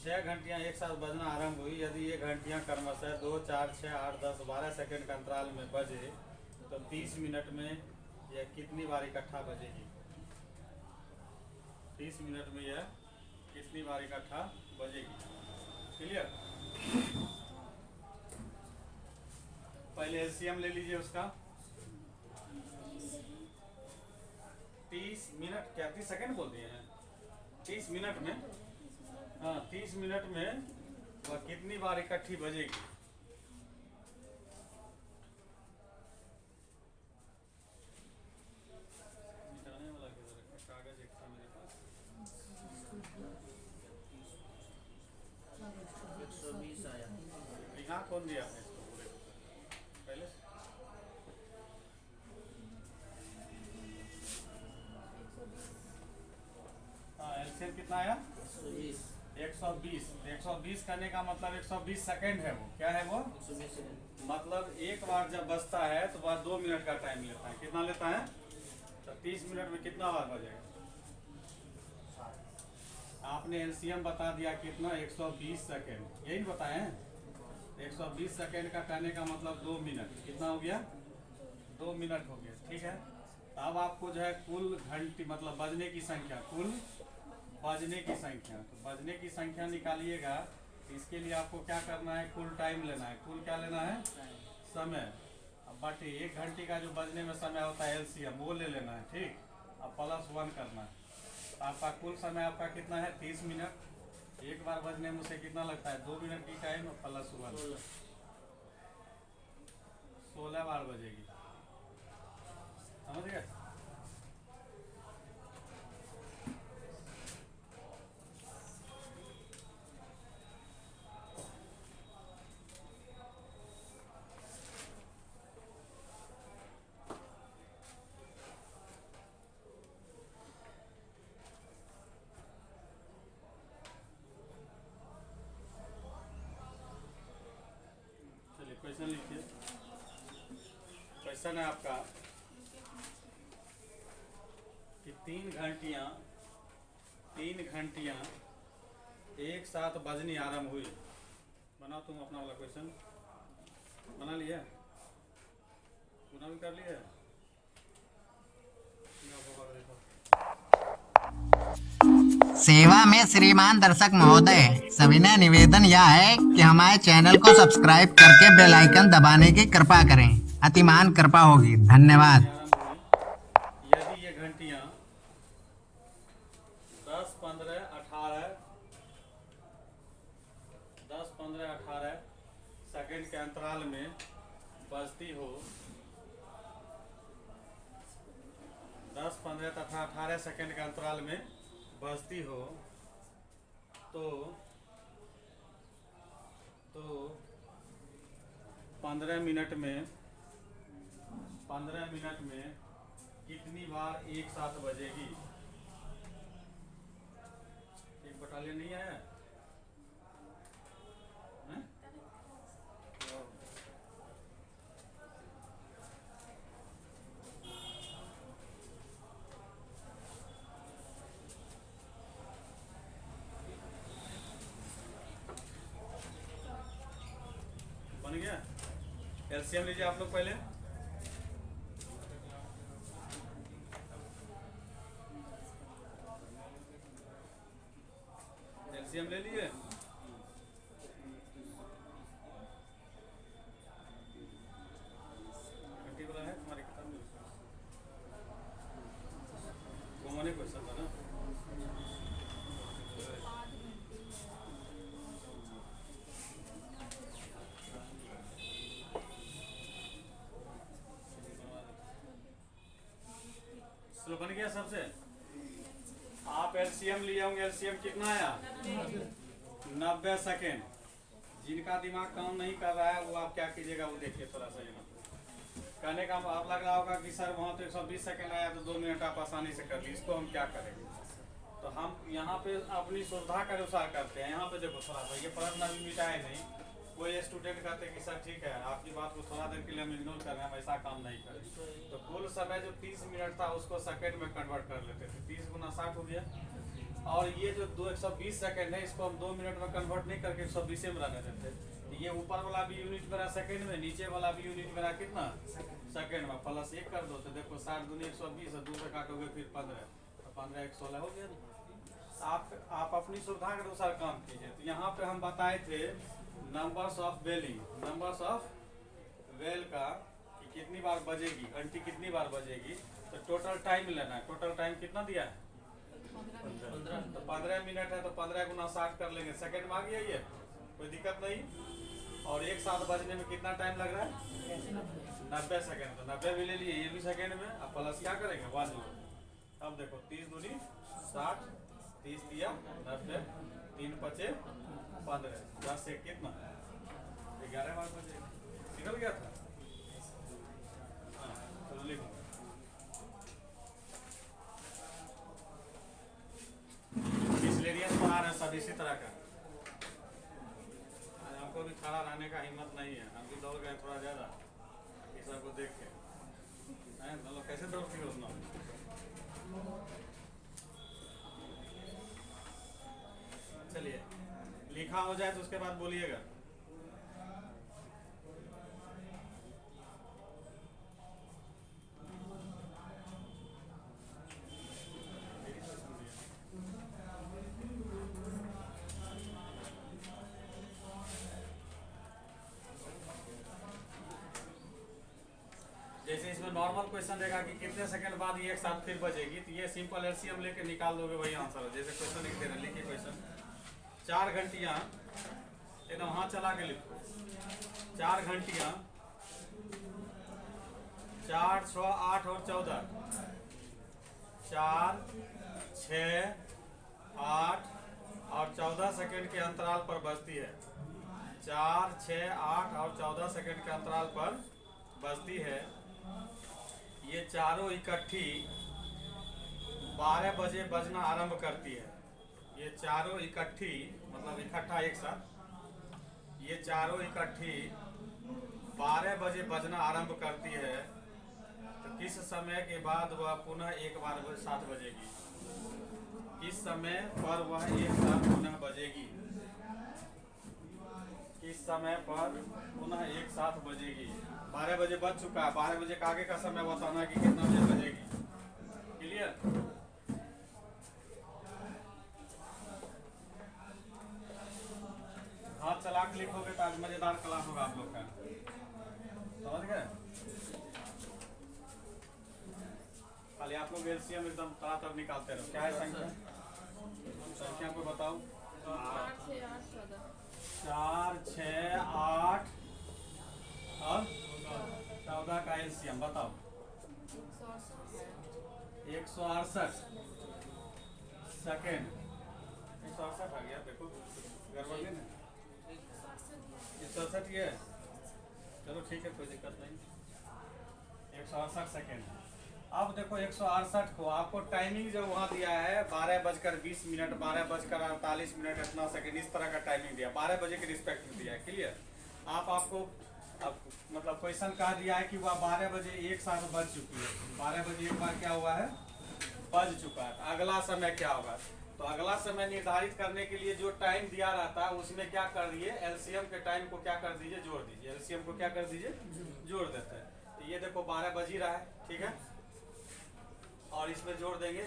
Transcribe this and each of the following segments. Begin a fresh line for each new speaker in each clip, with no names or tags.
6 घंटियाँ एक साथ बजना आरंभ हुई। यदि ये घंटियाँ क्रमशः 2, 4, 6, 8, 10, 12 सेकंड का अंतराल में बजे तो 30 मिनट में यह कितनी बार इकट्ठा बजेगी? 30 मिनट में यह कितनी बार इकट्ठा बजेगी? क्लियर? पहले एलसीएम ले लीजिए उसका। 30 मिनट क्या 30 सेकंड बोल दिए हैं? 30 मिनट में, हाँ 30 मिनट में वह कितनी बार इकट्ठी बजेगी? मिटाने वाला कागज एक था मेरे पास।
120 आया।
यहाँ कौन दिया आपने इसको पूरे पहले? हाँ एलसीएम कितना आया?
120।
120। 120 करने का मतलब 120 सेकंड है। वो क्या है वो?
120 सेकंड।
मतलब एक बार जब बजता है तो वह 2 मिनट का टाइम लेता है। कितना लेता है? तो 30 मिनट में कितना बार बजेगा? आपने एलसीएम बता दिया कितना? 120 सेकंड। यही बताएं 120 सेकंड का करने का मतलब 2 मिनट। कितना हो गया? 2 मिनट हो गया। ठीक है, अब आपको जो है कुल घंटी मतलब बजने की संख्या, कुल बजने की संख्या, तो बजने की संख्या निकालिएगा। इसके लिए आपको क्या करना है? कुल टाइम लेना है। कुल क्या लेना है? समय। अब बट 1 घंटे का जो बजने में समय होता है एलसीएम वो ले लेना है। ठीक, अब +1 करना है। तो आपका कुल समय आपका कितना है? 30 मिनट। एक बार बजने में उसे कितना लगता है? 2 मिनट की टाइम +1 16 बार बजेगी। समझ गए? चलिए क्वेश्चन लिखिए। क्वेश्चन है आपका कि 3 घंटियाँ एक साथ बजनी आरंभ हुई। बनाओ तुम अपना वाला क्वेश्चन। बना लिया? पूरा भी कर लिया?
सेवा में श्रीमान दर्शक महोदय, सविनय निवेदन यह है कि हमारे चैनल को सब्सक्राइब करके बेल आइकन दबाने की कृपा करें। अतिमान कृपा होगी। धन्यवाद।
यदि ये घंटियाँ 10, 15, 18 सेकंड के अंतराल में बजती हो, 10, 15 तथा 18 सेकंड के अंतराल में बजती हो तो 15 मिनट में कितनी बार एक साथ बजेगी? एक बटालियन नहीं आया? हैं? बन गया? एलसीएम लीजिए आप लोग पहले। एलसीएम ले लिए? घंटी वाला है तुम्हारी किताब में? कॉमन क्वेश्चन था ना? चलो बन गया सबसे। आप एलसीएम लिए होंगे। एलसीएम कितना आया? 90 सेकेंड। जिनका दिमाग काम नहीं कर रहा है वो आप क्या कीजिएगा वो देखिए थोड़ा सा। यहाँ कहने का आप लग रहा होगा कि सर वहाँ तो 120 सेकेंड आया तो 2 मिनट आप आसानी से कर ली, इसको हम क्या करेंगे? तो हम यहाँ पे अपनी सुविधा के अनुसार करते हैं। यहाँ पे देखो थोड़ा सा ये प्रश्न अभी मिटाए नहीं। कोई स्टूडेंट कहते हैं कि सर ठीक है आपकी बात को थोड़ा देर के लिए हम इग्नोर कर रहे हैं, हम ऐसा काम नहीं करें। तो कुल समय जो 30 मिनट था उसको सेकंड में कन्वर्ट कर लेते थे। 30 गुना 60 हो गया। और ये जो 120 सेकंड है इसको हम 2 मिनट में कन्वर्ट नहीं करके 120 में रहने देते। ये ऊपर वाला भी यूनिट मेरा सेकंड में, नीचे वाला भी यूनिट मेरा कितना सेकंड में, प्लस 1 कर दो तो देखो 60 दूनी 120 है, 2 से काटोगे फिर 15 तो 15 116 हो गया ना। आप अपनी सुविधा के अनुसार काम कीजिए। तो यहाँ पे हम बताए थे नंबर्स ऑफ बेलिंग, नंबर्स ऑफ वेल का कि कितनी बार बजेगी, घंटी कितनी बार बजेगी, तो टोटल टाइम लेना है। टोटल टाइम कितना दिया है 15, तो 15 मिनट है तो 15 गुना 60 कर लेंगे, सेकंड में आ गया ये, कोई दिक्कत नहीं। और एक साथ बजने में कितना टाइम लग रहा है 90 सेकंड, तो 90 भी ले लिए, ये भी सेकंड में। अब प्लस क्या करेंगे 1 जोड़। अब देखो 30 दूनी 60, 30 दिया 90, 3 बचे 15, 10 से कितना 11 बार बजे निकल गया था। हाँ चलो लिखो मिसलेनियस बना रहे सब इसी तरह का। हमको भी खड़ा रहने का हिम्मत नहीं है, हम भी दौड़ गए थोड़ा ज़्यादा ये सब को देख के। मतलब कैसे दौड़ती हो उतना। चलिए लिखा हो जाए तो उसके बाद बोलिएगा। जैसे इसमें नॉर्मल क्वेश्चन देगा कि कितने सेकंड बाद ये एक साथ फिर बजेगी, तो ये सिंपल एलसीएम लेके निकाल दोगे, वही आंसर है। जैसे क्वेश्चन लिख दे रहे, लिखिए क्वेश्चन 4 घंटियाँ एकदम हाथ चला के लिखो, 4 घंटियाँ 4, 6, 8 और 14, 4, 6, 8 और 14 सेकंड के अंतराल पर बजती है। 4, 6, 8 और 14 सेकंड के अंतराल पर बजती है। ये चारों इकट्ठी 12 बजे बजना आरंभ करती है। ये चारों इकट्ठी मतलब इकट्ठा एक साथ, ये चारों इकट्ठी 12 बजे बजना आरंभ करती है। तो किस समय के बाद वह पुनः एक बार 7 बजेगी? किस समय पर वह एक साथ पुनः बजेगी? किस समय पर पुनः एक साथ बजेगी? 12 बजे बज चुका है, 12 बजे का आगे का समय बताना कि कितना बजे बजेगी। क्लियर? हाथ चला के लिखोगे तो आज मजेदार क्लास होगा आप लोग का, समझ गए? खाली आप लोग एलसीएम एकदम तड़ातड़ निकालते रहो। क्या है संख्या? संख्या को बताओ। 4, 6, 8 और 14 का एलसीएम बताओ। 168 सेकेंड। 168 आ गया, देखो गड़बड़ नहीं है। 168 ये, चलो ठीक है कोई दिक्कत नहीं। 168 सेकेंड। अब देखो 168 को आपको टाइमिंग जो वहाँ दिया है 12:20, 12:48, इतना सेकेंड, इस तरह का टाइमिंग दिया, 12 बजे के रिस्पेक्ट में दिया है। क्लियर? आपको अब मतलब क्वेश्चन कहा दिया है कि वह 12 बजे एक साथ बज चुकी है। 12 बजे एक बार क्या हुआ है बज चुका है। अगला समय क्या होगा? तो अगला समय निर्धारित करने के लिए जो टाइम दिया रहता है उसमें क्या कर दिए, एलसीएम के टाइम को क्या कर दीजिए, जोड़ दीजिए। एलसीएम को क्या कर दीजिए, जोड़ देते हैं। तो ये देखो 12 बज ही रहा है, ठीक है, और इसमें जोड़ देंगे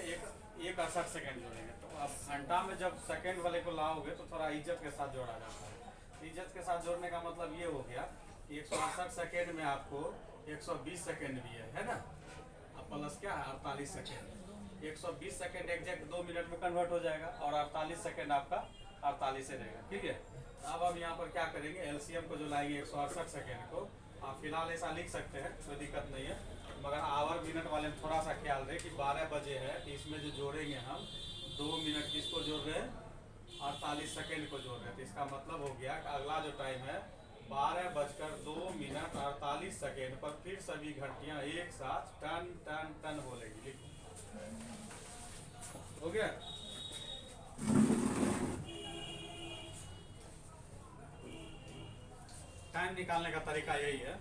1:68 सेकेंड जोड़ेंगे। तो अब घंटा में जब सेकेंड वाले को लाओगे तो थोड़ा इज्जत के साथ जोड़ा जाता है। इज्जत के साथ जोड़ने का मतलब ये हो गया कि 168 सेकेंड में आपको 120 सेकेंड भी है ना, अब प्लस क्या है 48 सेकेंड। 120 सेकेंड एग्जैक्ट 2 मिनट में कन्वर्ट हो जाएगा और 48 सेकेंड आपका 48 से रहेगा। ठीक है, अब हम यहाँ पर क्या करेंगे, एलसीएम को जो लाएंगे 168 सेकेंड को, आप फिलहाल ऐसा लिख सकते हैं, कोई दिक्कत नहीं है, मगर आवर मिनट वाले में थोड़ा सा ख्याल रहे कि 12 बजे है तो इसमें जो जोड़ेंगे हम 2 मिनट किसको जोड़ रहे हैं, 48 सेकेंड को जोड़ रहे हैं। तो इसका मतलब हो गया कि अगला जो टाइम है 12:02 48 सेकेंड पर फिर सभी घंटियां एक साथ टन टन टन बोलेगी। लिखो, हो गया? टाइम निकालने का तरीका यही है।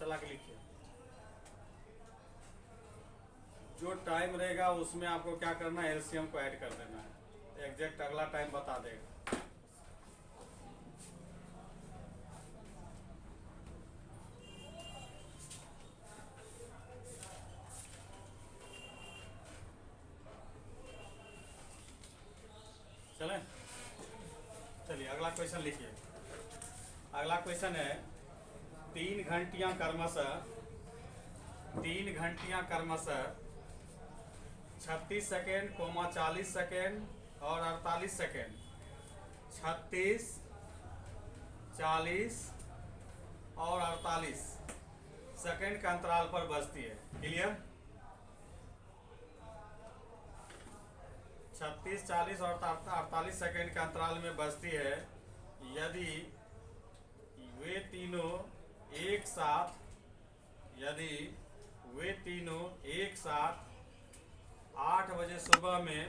चला के लिखिए। जो टाइम रहेगा उसमें आपको क्या करना है, एलसीएम को ऐड कर देना है, एग्जैक्ट अगला टाइम बता देगा। चलें, चलिए अगला क्वेश्चन लिखिए। अगला क्वेश्चन है 3 घंटियां क्रमशः 36 सेकेंड, 40 सेकेंड और 48 सेकेंड, 36, 40 और 48 सेकेंड के अंतराल पर बजती है। क्लियर? 36, 40 और 48 सेकेंड के अंतराल में बजती है। यदि वे तीनों एक साथ 8 बजे सुबह में,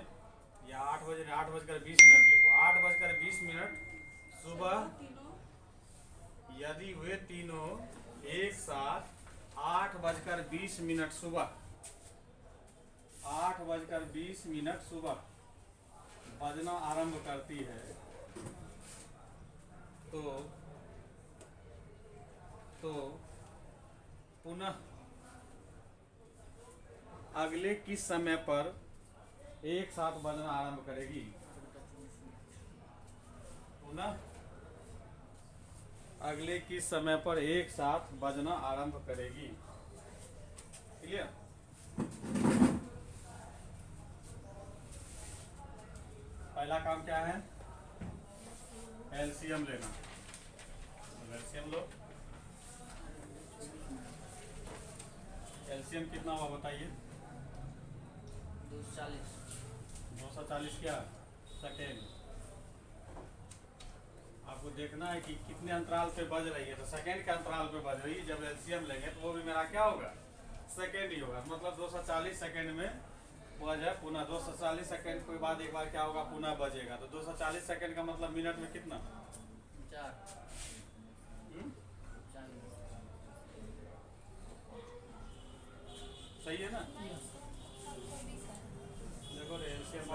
या 8 बजे 8:20 लिखो, 8:20 सुबह, यदि वे तीनों एक साथ 8:20 सुबह, 8:20 सुबह बजना आरंभ करती है, तो पुनः अगले किस समय पर एक साथ बजना आरंभ करेगी? पुनः अगले किस समय पर एक साथ बजना आरंभ करेगी? क्लियर? पहला काम क्या है? एलसीएम लेना। एलसीएम लो। एलसीएम कितना हुआ बताइए?
240।
240 क्या सेकेंड? आपको देखना है कि कितने अंतराल पे बज रही है, तो सेकेंड के अंतराल पे बज रही है। जब एलसीएम लेंगे तो वो भी मेरा क्या होगा? सेकेंड ही होगा। मतलब 240 सेकेंड में बज है, पुनः 240 सेकेंड के बाद एक बार क्या होगा? पुनः बजेगा। तो 240 सेकेंड का मतलब मिनट में कितना?
4।
सही है ना? देखो एलसीएम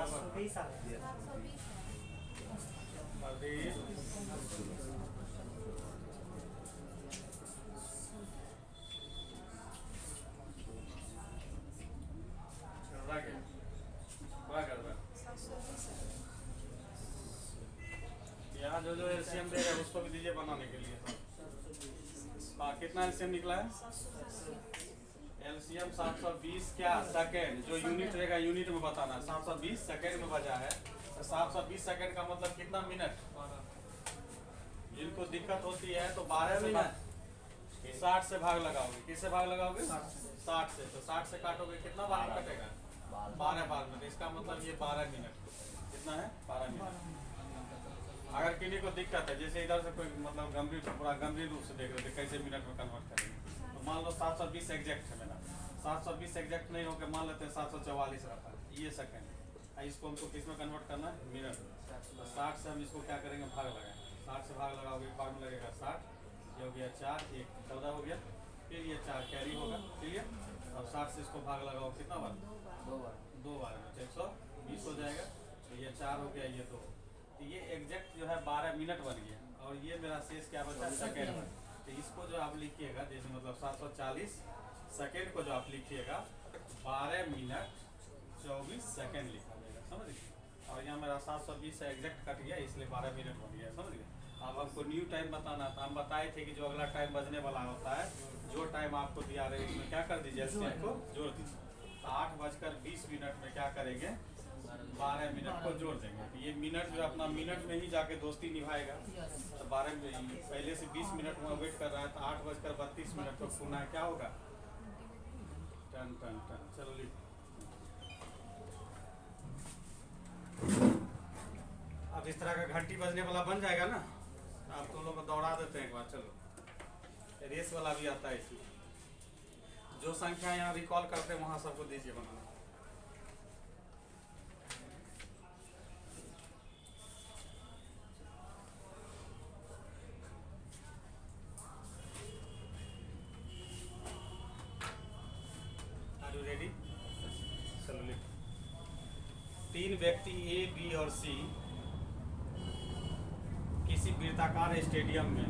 यहाँ जो एलसीएम देगा उसको भी दीजिए बनाने के लिए। हाँ, कितना एलसीएम निकला है? एलसीएम 720 क्या सेकेंड, जो यूनिट रहेगा यूनिट में बताना। 720 सेकेंड में बजा है, तो 720 सेकेंड का मतलब कितना मिनट? जिनको दिक्कत होती है तो 12 से 60 से भाग लगाओगे। किससे भाग लगाओगे? 60 से। तो 60 से काटोगे, कितना बार कटेगा? 12 बार में। तो इसका मतलब ये 12 मिनट। कितना है? 12 मिनट। अगर किसी को दिक्कत है, जैसे इधर से कोई मतलब गंभीर रूप से देख रहे थे कैसे मिनट में कन्वर्ट करेंगे, तो मान लो 720 एग्जैक्ट है मेरा। 720 एग्जैक्ट नहीं होकर मान लेते हैं 744 रहता है, ये सेकंड। इसको हमको किस में कन्वर्ट करना है? मिनट। तो 60 से हम इसको क्या करेंगे? भाग लगाएंगे। 60 से भाग लगाओगे, एक बार में लगेगा 60, ये हो गया 4, 1 14 हो गया, फिर ये 4 कैरी होगा। क्लियर? अब 60 से इसको भाग लगाओ, कितना बार? 2 बार में 120 हो जाएगा। तो ये 4 हो गया, ये 2। तो ये एग्जैक्ट जो है 12 मिनट बन गया। और ये मेरा शेष क्या बचा? सेकेंड। तो इसको जो आप लिखिएगा, जैसे मतलब 740 सेकेंड को जो आप लिखिएगा 12 मिनट 24 सेकेंड लिखा जाएगा। समझ गए? और यहाँ मेरा 720 से एग्जैक्ट कट गया, इसलिए 12 मिनट बन गया। समझ गए? अब हमको न्यू टाइम बताना था। हम बताए थे कि जो अगला टाइम बजने वाला होता है, जो टाइम आपको दिया रहे उसमें क्या कर दीजिए? इसको जोड़ दीजिए। तो 8:20 में क्या करेंगे? 12 मिनट को जोड़ देंगे। तो ये मिनट जो अपना मिनट में ही जाके दोस्ती निभाएगा। तो 12 में पहले से 20 मिनट में वेट कर रहा है, तो 8:32 तो पुनः क्या होगा? टन टन टन। चलो लिख। अब इस तरह का घंटी बजने वाला बन जाएगा ना। आप दोनों को दौड़ा देते हैं एक बार। चलो, रेस वाला भी आता है इसमें। जो संख्या यहाँ रिकॉल करते हैं वहाँ सबको दीजिए बनाना। रेडी, चलो लिख। 3 व्यक्ति ए, बी और सी किसी वृत्ताकार स्टेडियम में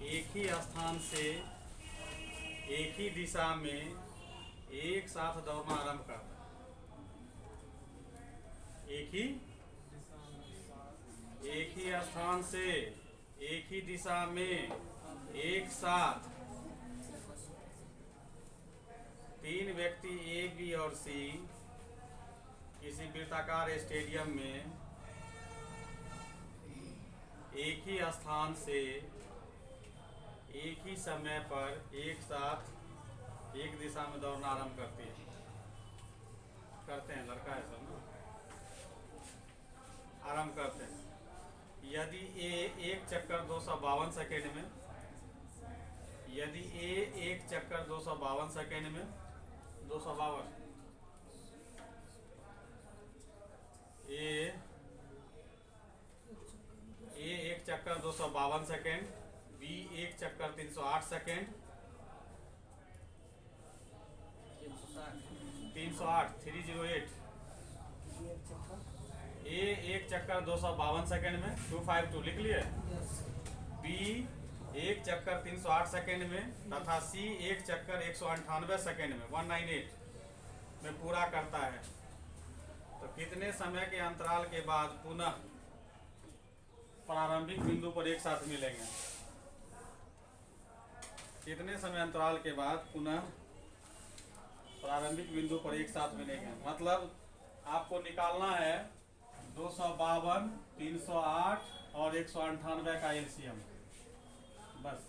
एक ही स्थान से एक ही दिशा में एक साथ दौड़ना आरंभ करता है। एक ही स्थान से एक ही दिशा में एक साथ 3 व्यक्ति ए, बी और सी किसी वृत्ताकार स्टेडियम में एक ही स्थान से एक ही समय पर एक साथ एक दिशा में दौड़ना आरंभ करते हैं। लड़का है सब ना, आरंभ करते हैं। यदि ए एक चक्कर 252 सेकेंड में, यदि ए एक चक्कर 252 सेकेंड में 252 ए एक चक्कर 252 सेकेंड, बी एक चक्कर 308 सेकेंड, 308 ए एक चक्कर 252 सेकेंड में 252 लिख लिए। बी एक चक्कर 308 सेकेंड में तथा सी एक चक्कर 198 सेकेंड में 198 में पूरा करता है। तो कितने समय के अंतराल के बाद पुनः प्रारंभिक बिंदु पर एक साथ मिलेंगे? कितने समय अंतराल के बाद पुनः प्रारंभिक बिंदु पर एक साथ मिलेंगे? मतलब आपको निकालना है 252, 308 और 198 का एलसीएम, बस।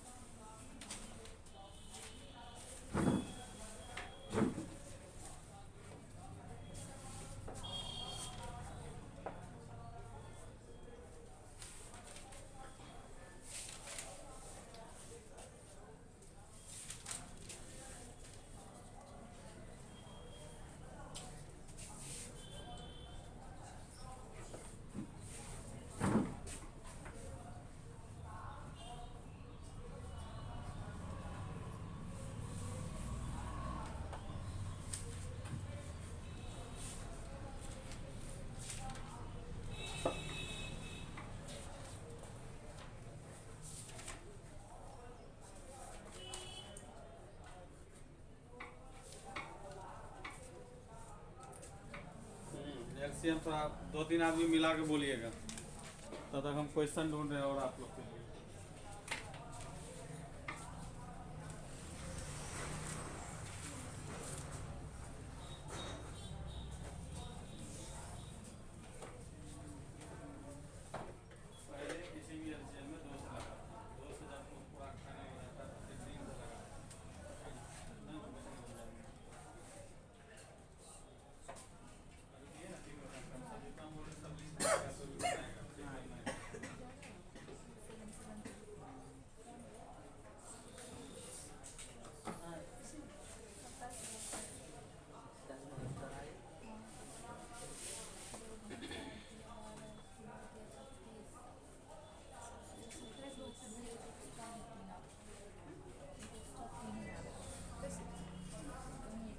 एलसीएम थोड़ा 2-3 आदमी मिला के बोलिएगा, तब तक हम क्वेश्चन ढूंढ रहे हैं और आप लोग के लिए। पहले किसी भी एलसीएम में 2 से लगा, 2 से जब पूरा खाना हो जाता है तो फिर 3 से लगा।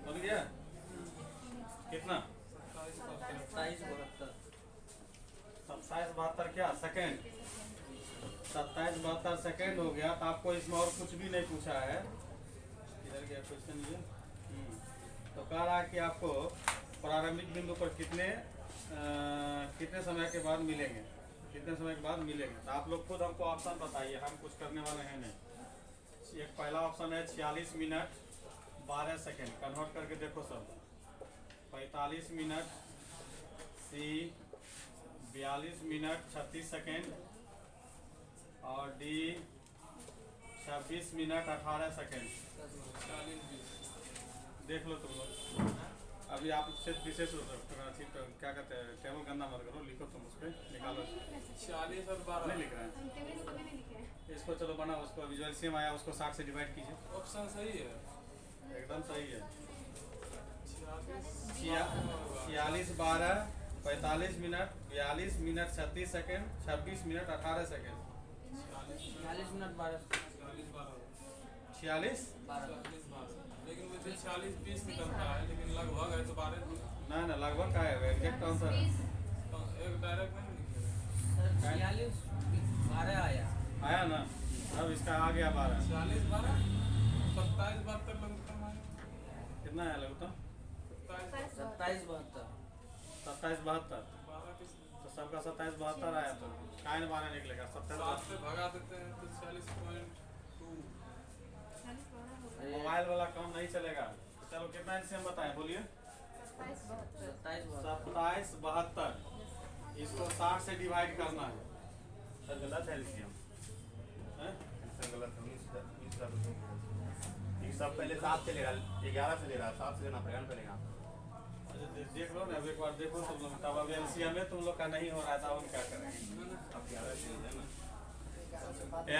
बन गया कितना? 27-72 क्या सेकेंड? 27-72 सेकेंड हो गया। तो आपको इसमें और कुछ भी नहीं पूछा है। इधर गया क्वेश्चन ये। तो कह रहा है कि आपको प्रारंभिक बिंदु पर कितने समय के बाद मिलेंगे, कितने समय के बाद मिलेंगे। तो आप लोग खुद हमको ऑप्शन बताइए, हम कुछ करने वाले हैं नहीं। एक पहला ऑप्शन है 46 मिनट 12 सेकेंड, कन्वर्ट करके देखो सब। 45 मिनट, सी 42 मिनट 36 सेकेंड और डी 26 मिनट 18 सेकेंड। देख लो तुम लोग। अभी आप से विशेष क्या कहते हैं, टेबल गंदा मत करो, लिखो तुम उस पर, निकालो।
40 और 12
नहीं लिख रहे हैं इसको, चलो बना, उसको विजुअल सेम आया, उसको 60 से डिवाइड कीजिए।
ऑप्शन सही है,
एकदम सही है। 46 12 45 minute 42 minute 36 second 26 minute 18 second.
46
minute 12
40 12
46
12
40 12 लेकिन मुझे 40 20 निकलता है लेकिन लगभग है तो 12
ना ना लगभग का है एग्जैक्ट आंसर है
तो एक डायरेक्ट नहीं निकलेगा।
सर 46 12 आया।
आया ना। अब इसका आ गया 12
40 12 27 72 लगता है
कितना आया लगता
27
27 72
27 72
12 किस
तो सबका 27 72 आया तो काहे 12 निकलेगा
7
27
से भगा देते हैं तो 40.2
मोबाइल वाला काम नहीं चलेगा। चलो कितना एलसीएम बताएं बोलिए
27
27 72 इसको 60 से डिवाइड करना है। सर गलत है एलसीएम
सर गलत है। ये सब पहले 7 से ले रहा 11 से ले रहा 7 से लेना पड़ेगा पड़ेगा।
देख लो ना अब एक बार देखो तुम लोग तब अब एलसीएम में तुम लोग का नहीं हो रहा था हम क्या करेंगे।
अब 11 से ले ना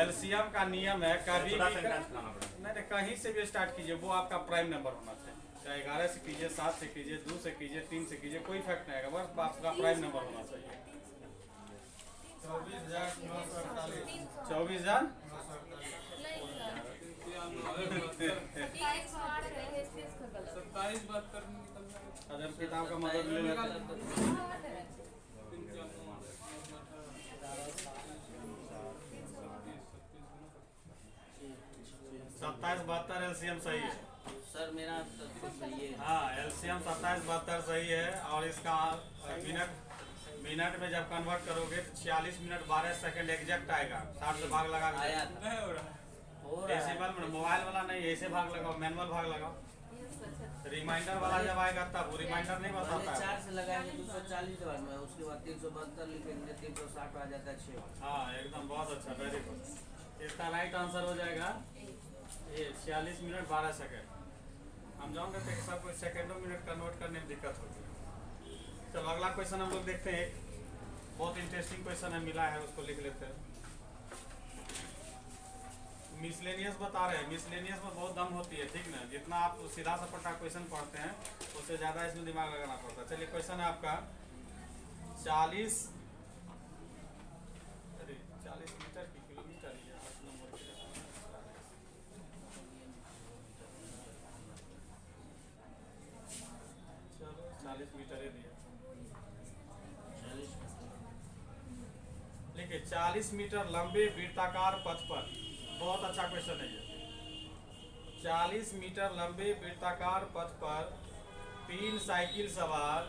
एलसीएम का नियम है कभी
थोड़ा
भी
सेंटेंस बनाना पड़ेगा।
नहीं कहीं से भी स्टार्ट कीजिए वो आपका प्राइम नंबर होना चाहिए। चाहे 11 से कीजिए 7 से कीजिए 2 से कीजिए 3 से कीजिए कोई फर्क नहीं आएगा बस आपका प्राइम नंबर होना चाहिए। 24,000
27 72 निकल जाएगा।
अगर किताब का मदद ले लेते सत्ताईस बहत्तर एलसीएम सही है।
सर मेरा तो सही है।
हाँ एलसीएम 27 72 सही है और इसका मिनट में जब कन्वर्ट करोगे तो 46 मिनट 12 सेकंड एग्जैक्ट आएगा। 60 से भाग लगा
आया था
नहीं हो रहा है।
हो रहा है।
डेसिमल में मोबाइल वाला नहीं ऐसे भाग लगाओ मैनुअल भाग लगाओ। रिमाइंडर वाला जब आएगा तब वो रिमाइंडर नहीं
पहले
बताता है।
4 से लगाएंगे 240 बार में उसके बाद 372 लिखेंगे 360 आ जाता है 6।
हाँ एकदम बहुत अच्छा वेरी गुड। इसका राइट आंसर हो जाएगा ये 46 मिनट 12 सेकंड। हम जाओगे तो सब कोई सेकंडों मिनट कन्वर्ट करने में दिक्कत होती है। चलो अगला क्वेश्चन हम लोग देखते हैं। बहुत इंटरेस्टिंग क्वेश्चन है मिला है उसको लिख लेते हैं। मिसलेनियस बता रहे हैं। मिसलेनियस में बहुत दम होती है ठीक ना। जितना आप सीधा सपटा क्वेश्चन पढ़ते हैं उससे ज़्यादा इसमें दिमाग लगाना पड़ता है। चलिए क्वेश्चन है आपका 40 मीटर की किलोमीटर या 8 नंबर की। चलो 40 मीटर ही दिया। देखिए 40 मीटर लंबे वृत्ताकार पथ पर बहुत अच्छा क्वेश्चन है ये। 40 मीटर लंबे वृत्ताकार पथ पर 3 साइकिल सवार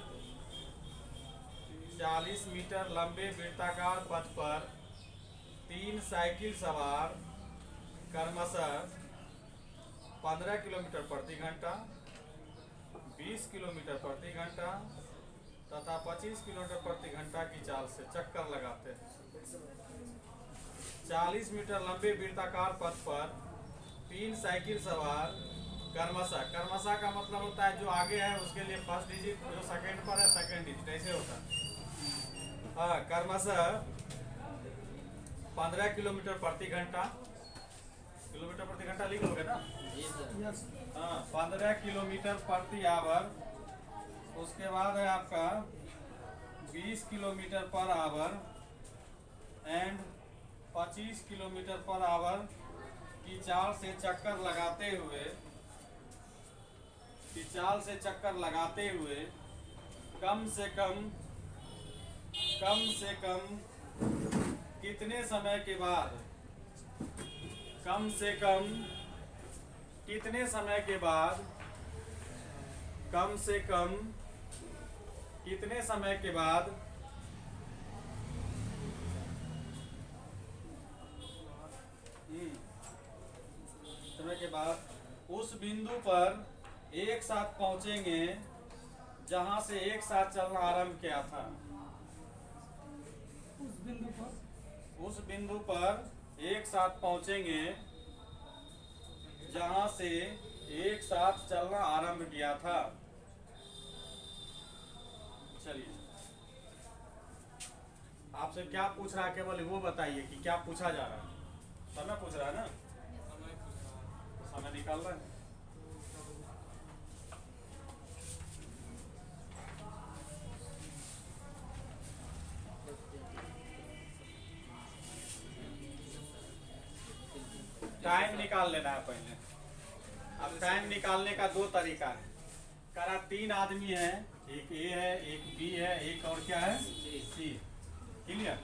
40 मीटर लंबे वृत्ताकार पथ पर 3 साइकिल सवार क्रमशः 15 किलोमीटर प्रति घंटा 20 किलोमीटर प्रति घंटा तथा 25 किलोमीटर प्रति घंटा की चाल से चक्कर लगाते हैं। 40 मीटर लंबे वृत्ताकार पथ पर 3 साइकिल सवार क्रमशः का मतलब होता है जो आगे है उसके लिए फर्स्ट डिजिट, जो सेकंड पर है सेकंड डिजिट, ऐसे होता है। हाँ क्रमशः 15 किलोमीटर प्रति घंटा, किलोमीटर प्रति घंटा लिख लोगे ना। हाँ 15 किलोमीटर प्रति आवर। उसके बाद है आपका 20 kilometre per hour and 25 kilometre per hour की चाल से चक्कर लगाते हुए कम से कम कितने समय के बाद कम से कम कितने समय के बाद उस बिंदु पर एक साथ पहुंचेंगे जहां से एक साथ चलना आरंभ किया था। उस बिंदु पर एक साथ पहुंचेंगे जहां से एक साथ चलना आरंभ किया था। चलिए आपसे क्या पूछ रहा है केवल वो बताइए कि क्या पूछा जा रहा है। समय पूछ रहा है ना,
समय पूछ रहा है।
तो समय निकाल रहा है। टाइम निकाल लेना है पहले। अब टाइम निकालने का दो तरीका है। करा 3 आदमी है, एक ए है, एक बी है, एक और क्या है सी। क्लियर।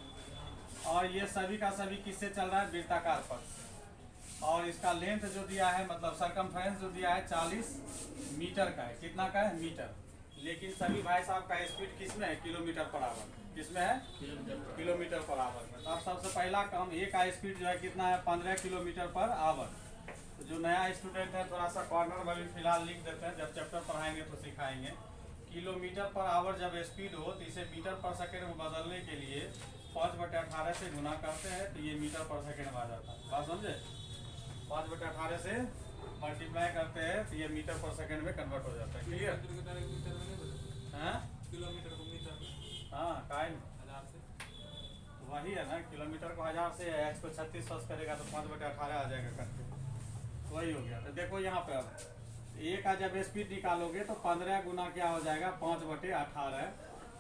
और ये सभी का सभी किससे चल रहा है, वृत्ताकार पथ। और इसका लेंथ जो दिया है मतलब सरकमफ्रेंस जो दिया है 40 मीटर का है। कितना का है, मीटर। लेकिन सभी भाई साहब का स्पीड किस में है, किलोमीटर पर आवर। किसमें है, किलोमीटर पर आवर में। तो अब सबसे पहला काम, ए का स्पीड जो है कितना है, 15 किलोमीटर पर आवर। तो जो नया स्टूडेंट है थोड़ा सा कॉर्नर में भी फिलहाल लिख देते हैं, जब चैप्टर पढ़ाएंगे तो सिखाएंगे। किलोमीटर पर आवर जब स्पीड हो तो इसे मीटर पर सेकेंड में बदलने के लिए 5/18 से गुना करते हैं तो ये मीटर पर सेकेंड में आ जाता है। बात समझे, 5/18 से मल्टीप्लाई करते हैं तो ये मीटर पर सेकेंड में कन्वर्ट हो जाता है। क्लियर।
किलोमीटर को मीटर में,
हाँ टाइम
1000 से
वही है ना, किलोमीटर को 1000 से एक्स को 36 प्लस करेगा तो 5/18 आ जाएगा करके, वही हो गया। तो देखो यहाँ पे अब ए का जब स्पीड निकालोगे तो 15 गुना क्या हो जाएगा, 5/18।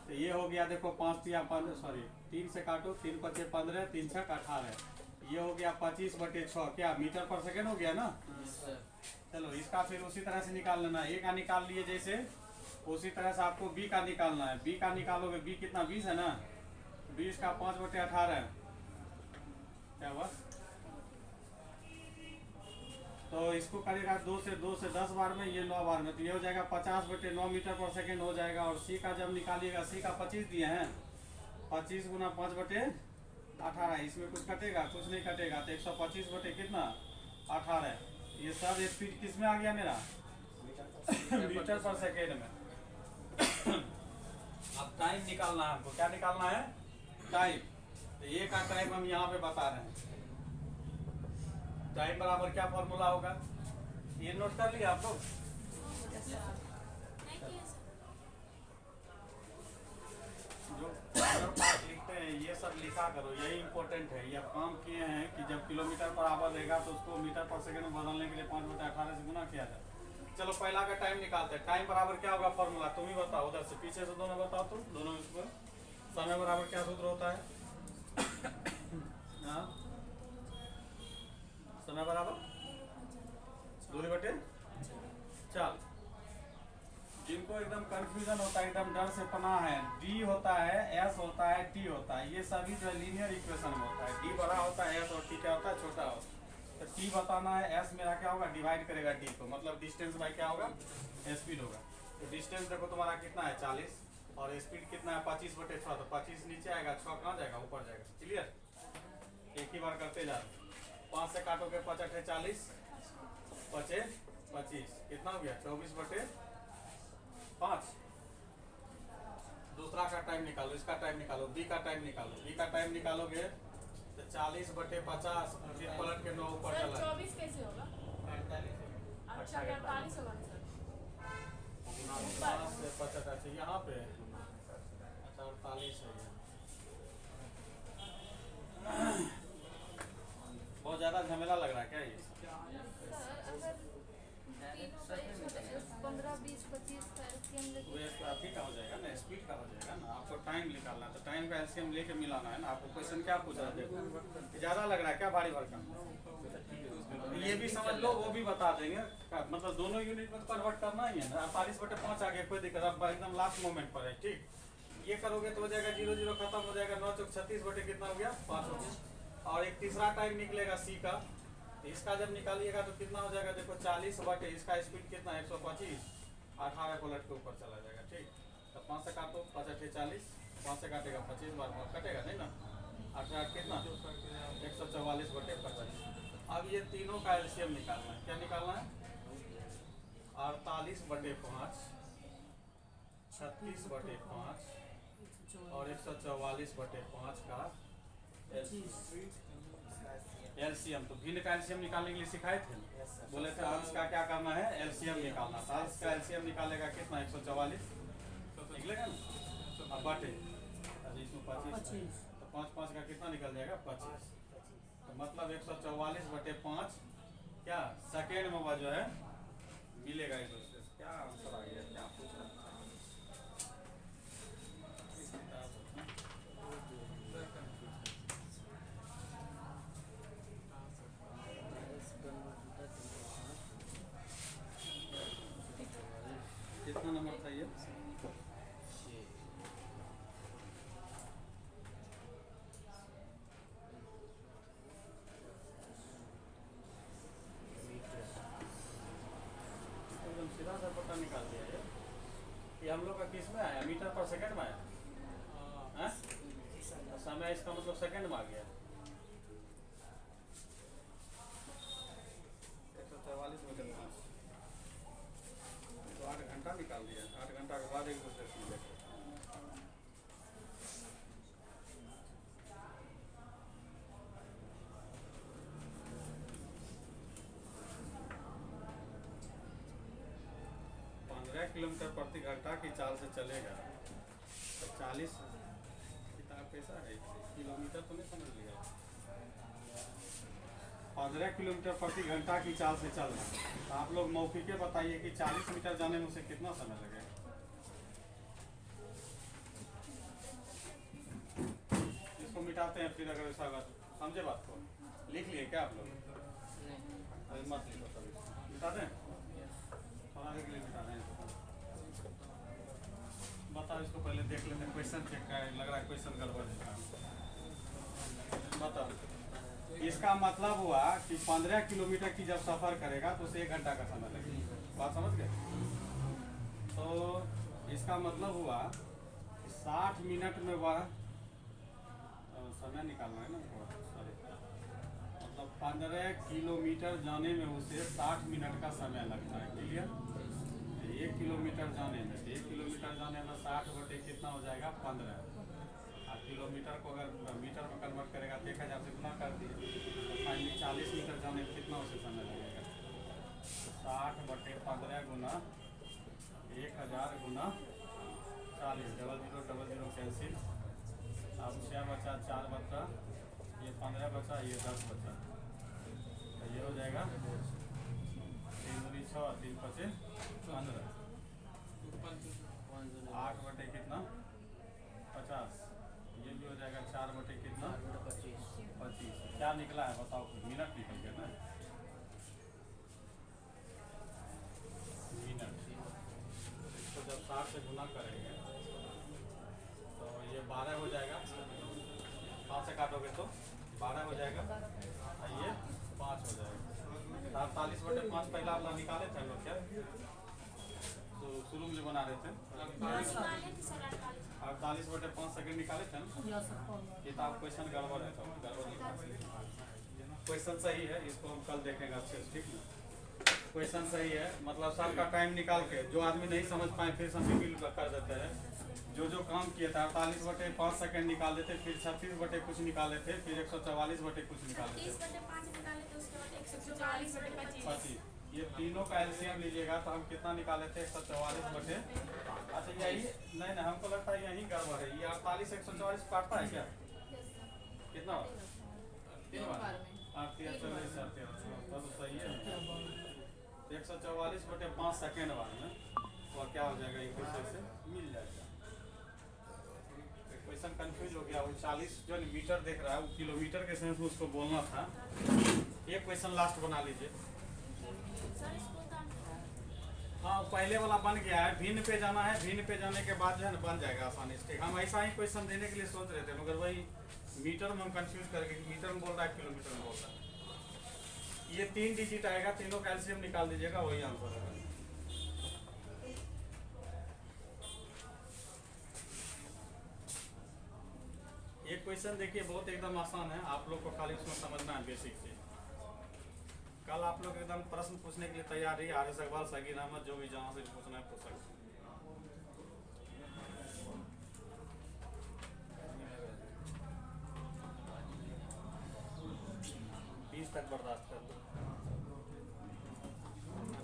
तो ये हो गया, देखो 5 या 5 सॉरी 3 से काटो, 3 × 5 = 15, 3 × 6 = 18। ये हो गया 25/6 क्या मीटर पर सेकेंड हो गया ना। चलो इसका फिर उसी तरह से निकाल लेना। ए का निकाल लिए जैसे, उसी तरह से आपको बी का निकालना है। बी का निकालोगे, बी कितना 20 है ना, 20 का 5/18 क्या हुआ। तो इसको करेगा 2 से 10 बार में, ये 9 बार में, तो ये हो जाएगा 50/9 मीटर पर सेकेंड हो जाएगा। और सी का जब निकालिएगा, सी का 25 दिए हैं, 25 गुना 5/18। इसमें कुछ कटेगा, कुछ नहीं कटेगा, तो 125 बटे कितना 18। ये सब स्पीड किस में आ गया मेरा, मीटर पर सेकेंड में। अब टाइम निकालना है हमको, क्या निकालना है, टाइम। तो ए का टाइम हम यहाँ पे बता रहे हैं। टाइम बराबर क्या फॉर्मूला होगा, ये नोट कर लिया आप लोग। जो पार्ट लिखते हैं ये सब लिखा करो, यही इंपॉर्टेंट है। ये काम किए हैं कि जब किलोमीटर पर आवर देगा तो उसको मीटर पर सेकेंड में बदलने के लिए 5/18 से गुना किया जाए। चलो पहला का टाइम निकालते हैं। टाइम बराबर क्या होगा फॉर्मूला, तुम ही बताओ, उधर से पीछे से दोनों बताओ, तुम दोनों इसको। समय बराबर क्या सूत्र होता है, हाँ समय बराबर 2/4। जिनको एकदम कंफ्यूजन होता है, एकदम डर से पना है, डी होता है, एस होता है, टी होता है, ये सभी जो लीनियर इक्वेशन में होता है। डी बड़ा होता है, एस और टी क्या होता है, छोटा होता है। तो टी बताना है, एस मेरा क्या होगा, डिवाइड करेगा डी को, मतलब डिस्टेंस बाय क्या होगा, स्पीड होगा। तो डिस्टेंस देखो तुम्हारा कितना है 40 और स्पीड कितना है 25/6। तो 25 नीचे आएगा, 6 कहाँ जाएगा, ऊपर जाएगा। क्लियर। एक ही बार करते जा रहे। 5 से काटोगे 5×8 = 40, 5×5 = 25, कितना हो गया 24/5। दूसरा का टाइम निकालो, इसका टाइम निकालो, बी का टाइम निकालो। बी का टाइम निकालोगे तो 40/50, फिर पलट के 9 ऊपर
सर
चला।
24 कैसे होगा, अच्छा 48 होगा सर।
5 से 50 यहाँ पे, अच्छा 48 है ये। बहुत ज्यादा झमेला लग रहा है क्या ये।
सर अगर 15, 20, 25 का एलसीएम
तो ये अभी का हो जाएगा ना, स्पीड का हो जाएगा ना। आपको टाइम निकालना है तो टाइम का एलसीएम लेके मिलाना है ना। आपको क्वेश्चन क्या पूछ रहा है, ज्यादा लग रहा है क्या, भारी भरकम। ये भी समझ लो, वो भी बता देंगे, मतलब दोनों यूनिट में कन्वर्ट करना ही है ना। 48/5 आ गया, कोई दिक्कत, अब एकदम लास्ट मोमेंट पर है। ठीक, ये करोगे तो हो जाएगा 0 खत्म हो जाएगा, 9 × 36 बटे कितना हो गया 5 हो गया। और एक तीसरा टाइम निकलेगा सी का, इसका जब निकालिएगा तो कितना हो जाएगा, देखो 40 बटे इसका स्पीड कितना है 125, 18 पलट के ऊपर चला जाएगा। ठीक, तो 5 से काटो, 5×8 = 40, 5 से काटेगा 25 बार कटेगा नहीं ना, 18 कितना 144/25। अब ये तीनों का एलसीएम निकालना है। क्या निकालना है, 48/5, 36/5 और 144/5 का एलसीएम। तो भिन्न का एलसीएम निकालने के लिए सिखाए थे, बोले थे अंश का क्या करना है, एलसीएम निकालना। अंश का एलसीएम निकालेगा कितना 144 निकलेगा ना, अब बटे इसमें 25, तो 5×5 का कितना निकल जाएगा 25। तो मतलब 144/5 क्या सेकेंड में जो है मिलेगा एक दूसरे से। क्या आंसर आ गया, क्या पूछ रहा था। ये हम लोग का किस में आया, मीटर पर सेकंड में आया हैं? तो समय इसका मतलब सेकंड में आ गया। 144 मीटर तो 8 घंटा निकाल दिया। 8 घंटा के बाद एक दूसरे से मिले। किलोमीटर प्रति घंटा की चाल से चलेगा तो 40 कितना पैसा है, किलोमीटर तो नहीं समझ लिया। 15 किलोमीटर प्रति घंटा की चाल से चलना। तो आप लोग मौखिक बताइए कि 40 मीटर जाने में उसे कितना समय लगेगा। इसको मिटाते हैं फिर, अगर ऐसा समझे बात को। लिख लिए क्या आप लोग? अरे मत लिखो, तभी मिटा दें, बनाने के लिए मिटा दें। बताओ इसको पहले देख लेते हैं, क्वेश्चन चेक कर, लग रहा है क्वेश्चन गड़बड़ है। बताओ, इसका मतलब हुआ कि 15 किलोमीटर की जब सफ़र करेगा तो उसे 1 घंटा का समय लगेगा। बात समझ गए? तो इसका मतलब हुआ कि 60 मिनट में वह समय निकालना है ना, सॉरी, मतलब 15 किलोमीटर जाने में उसे 60 मिनट का समय लगता है। क्लियर? 1 किलोमीटर जाने में, 1 किलोमीटर जाने में 60 बटे कितना हो जाएगा 15। और किलोमीटर को अगर मीटर में कन्वर्ट करेगा तो 1000 से गुना कर दिए, तो फाइनली 40 मीटर जाने में कितना उसे समय लगेगा। 60 बटे 15 गुना 1000 गुना 40, 0000 कैंसिल। अब 6 बचा, 4 बचा, ये 15 बचा, ये 10 बचा, तो ये हो जाएगा 3 दूनी 6, 3 पचे 15, 8 बटे कितना 50, ये भी हो जाएगा 4 बटे कितना 25। क्या निकला है बताओ? मिनट निकल गया ना, मिनट। इसको जब 60 से गुना करेंगे तो ये 12 हो जाएगा, 5 से काटोगे तो 12 हो जाएगा, और ये 5 हो जाएगा। 48 बटे 5 पहला अपना निकाले थे हम लोग क्या, तो शुरू में जो बना रहे थे 48 बटे 5 सेकंड निकाले थे ना। किताब क्वेश्चन गड़बड़ है तो गड़बड़ निकाल। क्वेश्चन सही है, इसको हम कल देखेंगे अच्छे से, ठीक है? क्वेश्चन सही है, मतलब सर का टाइम निकाल के जो आदमी नहीं समझ पाए फिर सब रिपीट कर देते हैं। जो काम किए थे 48 बटे 5 सेकंड निकाल देते, फिर 36 बटे कुछ निकाल लेते, फिर 144 बटे कुछ निकाल लेते, 25। ये तीनों का एलसीएम लीजिएगा तो हम कितना निकाले थे 144 बटे। अच्छा यही नहीं, हमको लगता है यही गड़बड़ है। ये 48 144 काटता है क्या? कितना 3 बार 8 3 44 तो सही है। 144 बटे 5 सेकेंड बाद में और क्या हो जाएगा, एक दूसरे से मिल जाएगा। क्वेश्चन कंफ्यूज हो गया। वो 40 जो मीटर देख रहा है वो किलोमीटर के सेंस में उसको बोलना था। एक क्वेश्चन लास्ट बना लीजिए। हाँ, पहले वाला बन गया है, भिन्न पे जाना है, भिन्न पे जाने के बाद जो है ना बन जाएगा आसानी से। हम ऐसा ही क्वेश्चन देने के लिए सोच रहे थे, मगर वही मीटर में हम कंफ्यूज करके, मीटर में बोल रहा है किलोमीटर में बोल रहा है। ये 3 डिजिट आएगा, तीनों का एलसीएम निकाल दीजिएगा, वही आंसर है। एक क्वेश्चन देखिए, बहुत एकदम आसान है, आप लोग को खाली उसमें समझना है बेसिक से। कल आप लोग एकदम प्रश्न पूछने के लिए तैयार रहिए। आरिस अकबाल, सगीर अहमद, जो भी जहाँ से पूछना है पूछ सकते। 20 तक बर्दाश्त कर लो।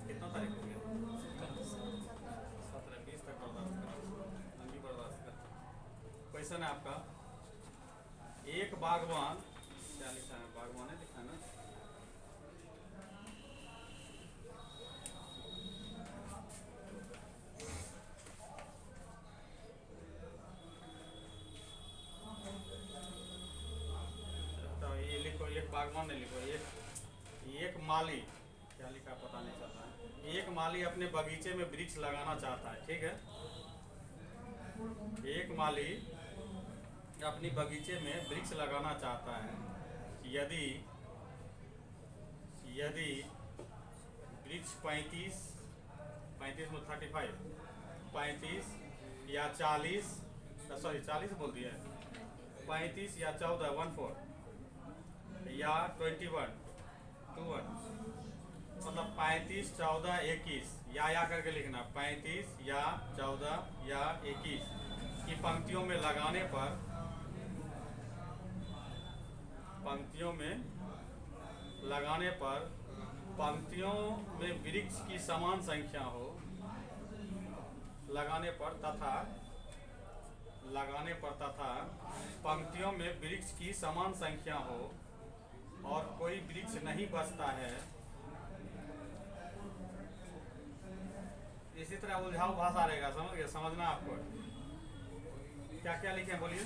कितना तारीख हो गया? 17, 20 तक बर्दाश्त कर, हम भी बर्दाश्त करते। क्वेश्चन है आपका, एक बागवान, क्या लिखा है, बागवान है लिखा है ना, बागवान ने लिखो। एक माली, क्या लिखा पता नहीं चलता है। एक माली अपने बगीचे में वृक्ष लगाना चाहता है, ठीक है? एक माली अपनी बगीचे में वृक्ष लगाना चाहता है। यदि वृक्ष 35 में 35 35 या 40, सॉरी 40 बोल दिया, 35 या 14 14 या 21 मतलब 35 14 21 या करके लिखना, 35 या 14 या 21 की पंक्तियों में लगाने पर, पंक्तियों में लगाने पर पंक्तियों में वृक्ष की समान संख्या हो, लगाने पर तथा पंक्तियों में वृक्ष की समान संख्या हो और कोई वृक्ष नहीं बचता है। इसी तरह उलझाऊ भाषा रहेगा, समझ गए, समझना आपको। क्या क्या लिखे बोलिए।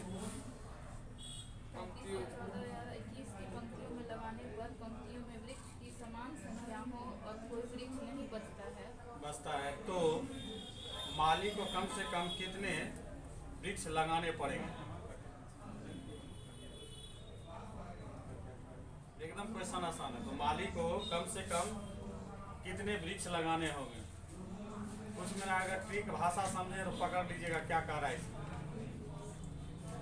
पंक्तियों
14 या 21 की पंक्तियों में लगाने पर पंक्तियों में वृक्ष की समान संख्या हो और कोई वृक्ष नहीं बचता है तो माली को कम से कम कितने वृक्ष लगाने पड़ेंगे? एकदम क्वेश्चन आसान है। तो माली को कम से कम कितने वृक्ष लगाने होंगे? कुछ मेरा अगर ट्रिक भाषा समझे तो पकड़ लीजिएगा क्या कह रहा है इसमें।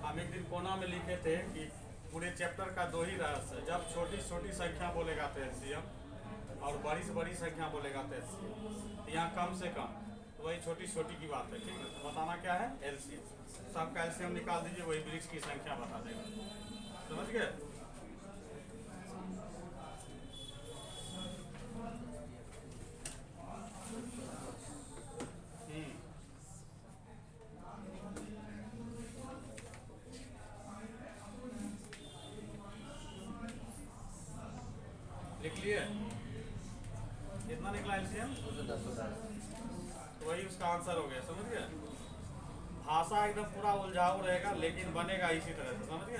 हम एक दिन कोना में लिखे थे कि पूरे चैप्टर का 2 ही रहस्य, जब छोटी छोटी संख्या बोलेगा तो एलसीएम और बड़ी से बड़ी संख्या बोलेगा तो एलसीएम। यहाँ कम से कम तो वही छोटी छोटी की बात है, ठीक है। तो बताना क्या है? एलसीएम। सबका एलसीएम निकाल दीजिए, वही वृक्ष की संख्या बता देगा। समझ गए? लिख लिए? कितना निकला एलसीएम? तो वही उसका आंसर हो गया। समझ गए? भाषा एकदम पूरा उलझाऊ रहेगा लेकिन बनेगा इसी तरह से। समझ गए?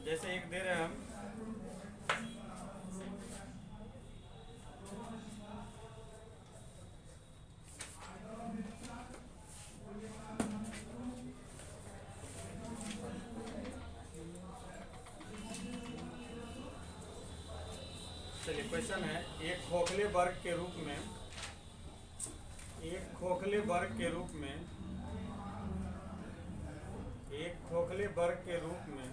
जैसे एक दे रहे हम, चलिए क्वेश्चन है, एक खोखले वर्ग के रूप में, एक खोखले वर्ग के रूप में, एक खोखले वर्ग के रूप में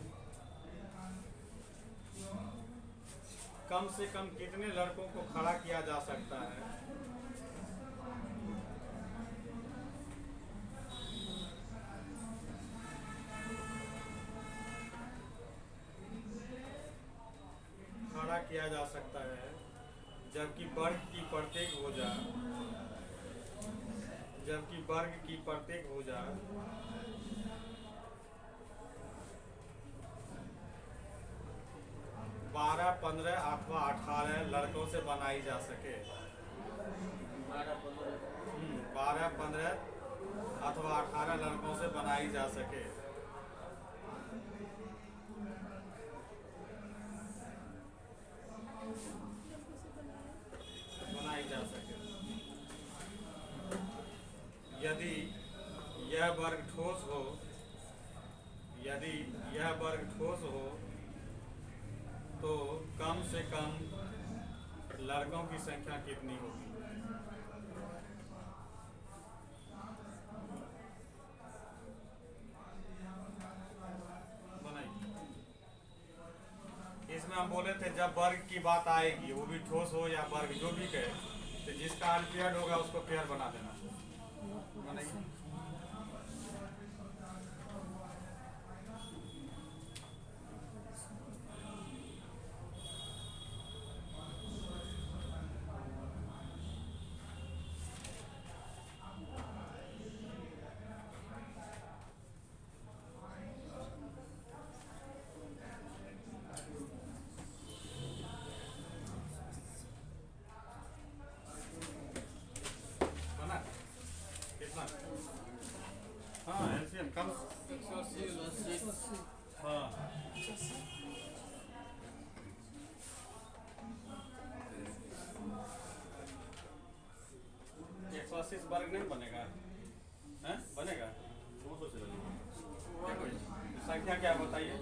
कम से कम कितने लड़कों को खड़ा किया जा सकता है? खड़ा किया जा सकता है जबकि वर्ग की प्रत्येक भुजा, जबकि वर्ग की प्रत्येक भुजा 12, 15 अथवा 18 लड़कों से बनाई जा सके। 12, 15 अथवा 18 लड़कों से बनाई जा सके। बनाई जा सके यदि यह वर्ग ठोस हो, यदि यह वर्ग ठोस हो तो कम से कम लड़कों की संख्या कितनी होगी? इसमें हम बोले थे जब वर्ग की बात आएगी, वो भी ठोस हो या वर्ग जो भी कहे, तो जिसका अनपेयर्ड होगा उसको पेयर बना देना। बनाइए। हाँ एलसीएम कम
180
हाँ 180 वर्ग नहीं बनेगा, हैं? बनेगा
200 से
देखो संख्या क्या बताइए?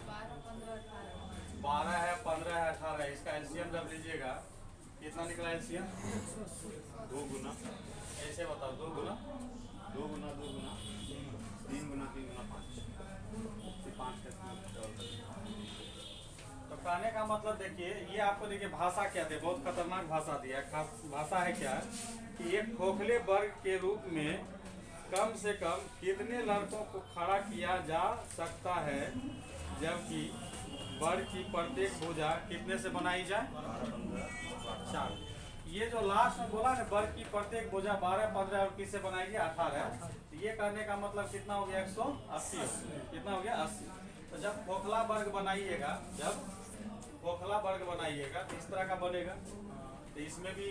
12, 15, 18
12 है, 15 है, 18 है। इसका एलसीएम जब लीजिएगा कितना निकला एलसीएम?
2 गुना
ऐसे बताओ 2 गुना
2 गुना 2 गुना 3 गुना 3 गुना 5 5 का
तो कहने का मतलब देखिए, ये आपको देखिए भाषा क्या थे, बहुत खतरनाक भाषा दिया है। खास भाषा है क्या कि एक खोखले वर्ग के रूप में कम से कम कितने लड़कों को खड़ा किया जा सकता है, जबकि वर्ग की प्रत्येक भुजा कितने से बनाई जाए? 4। ये जो लास्ट में बोला ना, वर्ग की प्रत्येक भुजा 12, 15 और किससे बनाएगी? 18। तो ये करने का मतलब कितना हो गया? 180। कितना हो गया? 80। तो जब खोखला वर्ग बनाइएगा, तो इस तरह का बनेगा। तो इसमें भी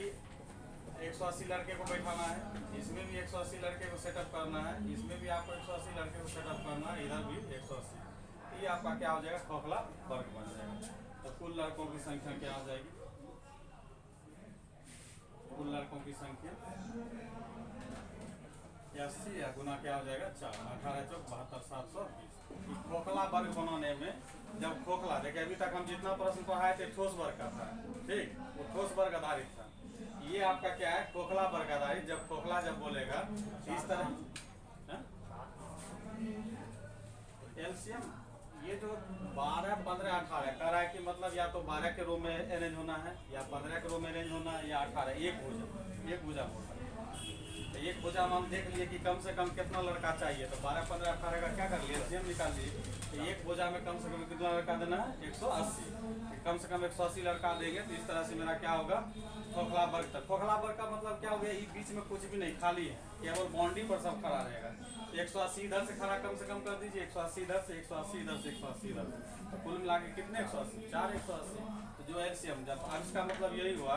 180 लड़के को बैठाना है, इसमें भी 180 लड़के को सेटअप करना है, इसमें भी आपको 180 लड़के को सेटअप करना है, इधर भी 180। तो ये आपका क्या हो जाएगा? खोखला वर्ग बन जाएगा। तो कुल लड़कों की संख्या क्या हो जाएगी? कुल लड़कों की संख्या 80 या गुना क्या हो जाएगा? 4। 18 चौक 72 720। खोखला वर्ग बनाने में जब खोखला, देखिए अभी तक हम जितना प्रश्न पढ़ाए थे ठोस वर्ग का था, ठीक, वो ठोस वर्ग आधारित था। ये आपका क्या है? खोखला वर्ग आधारित। जब खोखला जब बोलेगा इस तरह एलसीएम, ये जो 12, 15, 18 कह रहा है कि मतलब या तो 12 के रो में अरेंज होना है, या 15 के रो में अरेंज होना है, या 18। एक भुजा बोल रहा है। तो एक भुजा में हम देख लिए कि कम से कम कितना लड़का चाहिए। तो 12, 15, 18 का क्या कर लिए? एलसीएम निकाल लिए। तो एक भुजा में कम से कम कितना लड़का देना है? 180। कम से कम 180 लड़का देंगे। तो इस तरह से मेरा क्या होगा? खोखला वर्ग तक। खोखला वर्ग का मतलब क्या हो गया? ये बीच में कुछ भी नहीं, खाली है, केवल बाउंड्री पर सब खड़ा रहेगा। 180 इधर से खड़ा कम से कम कर दीजिए, 180 इधर से, 180 इधर से, 180 इधर से। तो कुल मिला के कितने? 180, 4 180। तो जो एलसीएम, जब इसका मतलब यही हुआ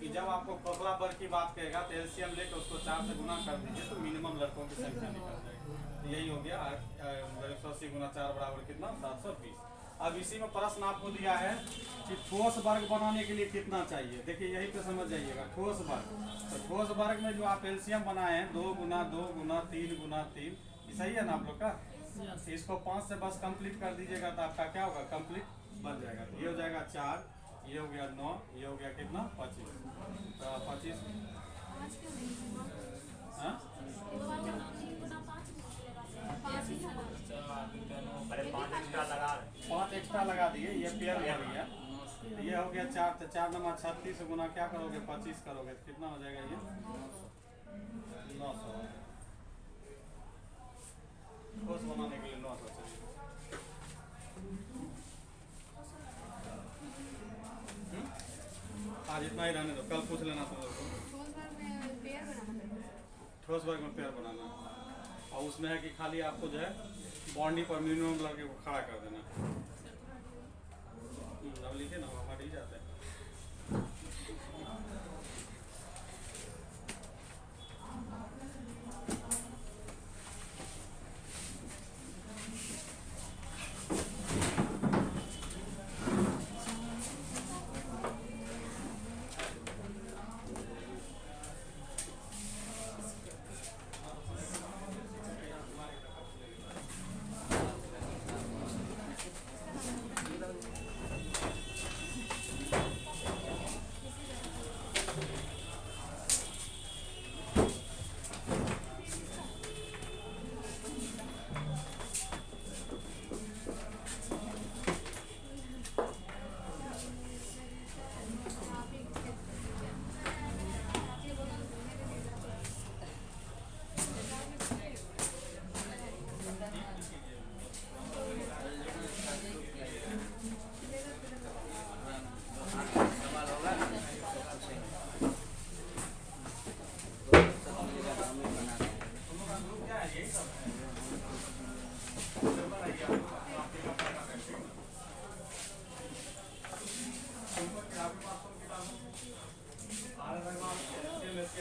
कि जब आपको खोखला वर्ग की बात करेगा तो एलसीएम लेकर उसको 4 से गुना कर दीजिए, तो मिनिमम लड़कों की संख्या निकल जाएगी। तो यही हो गया 180 गुना 4 बराबर कितना? 720। अब इसी में प्रश्न आपको दिया है कि ठोस वर्ग बनाने के लिए कितना चाहिए। देखिए यही पे समझ जाइएगा, ठोस वर्ग। तो ठोस वर्ग में जो आप एलसीएम बनाए हैं 2 गुना 2 गुना 3 गुना 3, सही है ना आप लोग का? इसको 5 से बस कंप्लीट कर दीजिएगा तो आपका क्या होगा? कंप्लीट बन जाएगा। तो ये हो जाएगा 4, ये हो गया 9, ये हो गया कितना? 25। तो 25
अरे 5 एक्स्ट्रा लगा
5 एक्स्ट्रा लगा दिए, ये पेयर बन गया। तो ये हो गया 4। तो 4 नंबर 36 गुना क्या करोगे? 25 करोगे तो कितना हो जाएगा? ये 900। ठोस बनाने के लिए 900 चाहिए। आज इतना ही रहने दो, कल पूछ लेना तुम लोग को। ठोस वर्ग में पेयर बनाना है, और उसमें है कि खाली आपको जो है बाउंड्री पर मिनिमम लड़के को खड़ा कर देना। अब लिखे ना, हट ही जाते हैं।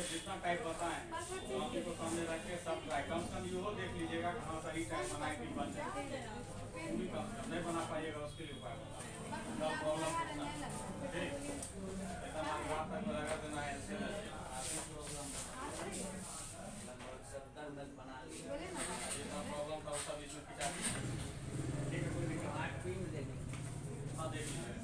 जितना टाइप बताएं तो आप को सामने रख के सब ट्राई कम से कम ये हो देख लीजिएगा कि हाँ सही टाइप बनाए कि बन जाए। पूरी कम से कम नहीं बना पाइएगा उसके लिए उपाय बताओ, प्रॉब्लम पूछना, ठीक। ऐसा मान बात तक लगा देना है ऐसे जितना प्रॉब्लम था उसका बीच में खिंचा दीजिए, ठीक है, कोई दिक्कत नहीं। हाँ देख लीजिए।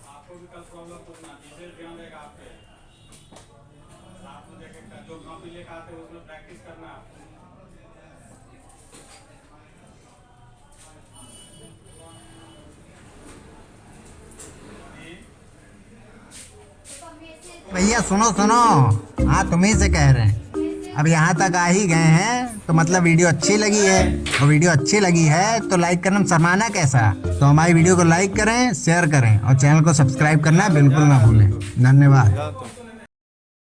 आपको भी कल प्रॉब्लम कुछ ना डिटेल ध्यान देगा आप पे। आपको देखेगा जो कॉपी लेकर आते हैं उसमें प्रैक्टिस करना।
भैया सुनो सुनो, हाँ तुम्ही से कह रहे हैं। अब यहाँ तक आ ही गए हैं तो मतलब वीडियो अच्छी लगी है, और वीडियो अच्छी लगी है तो लाइक करना शर्माना कैसा। तो हमारी वीडियो को लाइक करें, शेयर करें और चैनल को सब्सक्राइब करना बिल्कुल ना भूलें। धन्यवाद।